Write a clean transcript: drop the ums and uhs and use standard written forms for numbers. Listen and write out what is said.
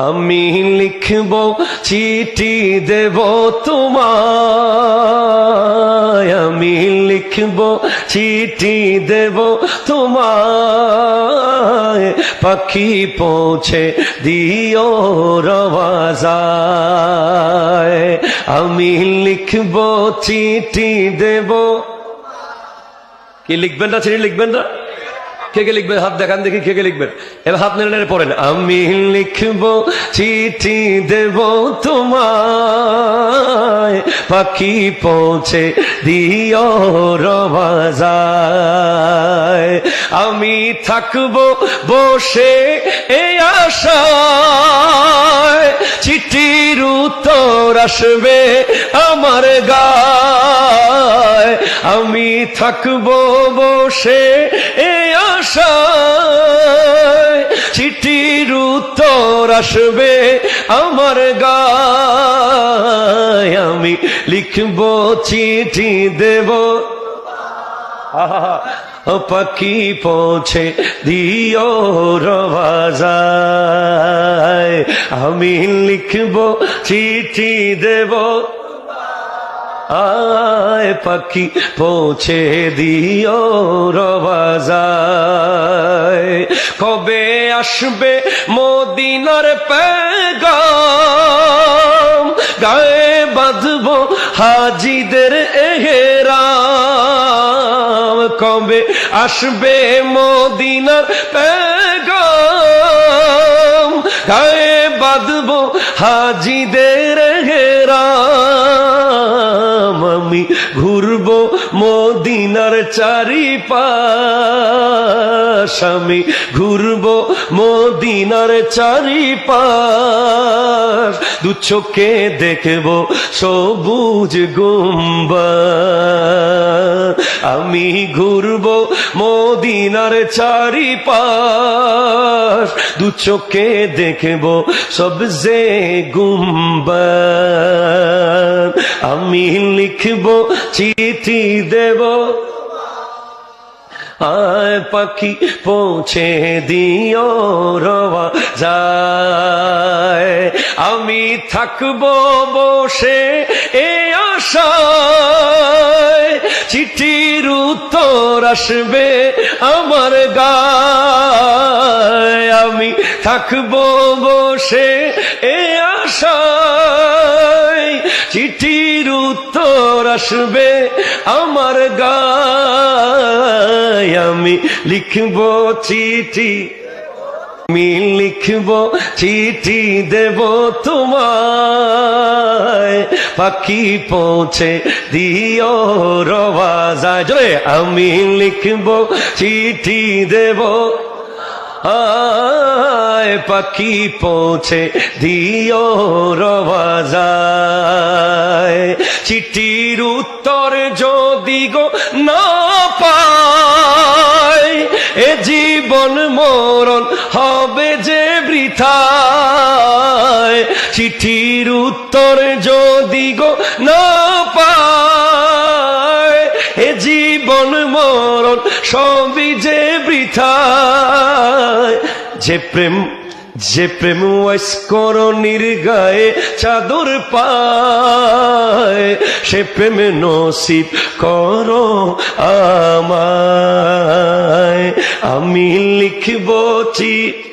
আমি লিখব চিঠি দেব তোমায়, আমি লিখব চিঠি দেব তোমায়, পাখি পৌঁছে দিও রওয়াজায়। আমি লিখব চিঠি দেব। কি লিখবেন না? চিঠি লিখবেন না? কে কে লিখবেন? হাত দেখান দেখি কে কে লিখবেন। এবার হাত নেড়ে নেড়ে পড়েন। আমি লিখব চিঠি দেব তোমায়, পাখি পৌঁছে দিও রওয়াজায়। আমি থাকব বসে এই আশায়, চিঠির উত্তর আসবে আমার গায়। আমি থাকব বসে এই আশায়, চিঠির উত্তর আসবে আমার গায়। আমি লিখব চিঠি দেব, পাখি পৌঁছে দিও রওয়াজায়। আমি লিখব চিঠি দেব, আয় পাখি পৌঁছে দিও রওয়াজায়। কবে আসবে মদিনার পেগাম, গায়ে বাঁধব হাজিদের এহরাম। কবে আসবে মদিনার পেগাম, গায়ে বাঁধব হাজিদের এহরাম। আমি ঘুরব মদিনার চারিপাশ, আমি ঘুরব মদিনার চারিপাশ। দু চোখে দেখব সবুজ গুম্বাদ। আমি ঘুরব মদিনার চারিপাশ, দু চোখে দেখব সবজে গুম্বাদ। আমি লিখব চিঠি দেব, আয় পাখি পৌঁছে দিও রওয়াজায়। আমি থাকব বসে এ আশায়, চিঠির উত্তর আসবে আমার গায়। আমি থাকব বসে এ আশায়, চিঠির উত্তর আসবে আমার গায়। আমি লিখব চিঠি, আমি লিখব চিঠি দেব তোমায়, পাখি পৌঁছে দিও রওয়াজায়। জোরে আমি লিখব চিঠি দেব, আয় পাখি পৌঁছে দিও রওয়াজায়। চিঠির উত্তর যদি গো না পাই, এ জীবন মরণ হবে যে বৃথায়। চিঠির উত্তর যদি গো না পাই, এ জীবন মরণ সবই যে বৃথায়। যে প্রেম ওয়াইস করণীর গায়ে চাদর পায়, সে প্রেম নসিব করো আমায়। আমি লিখব চিঠি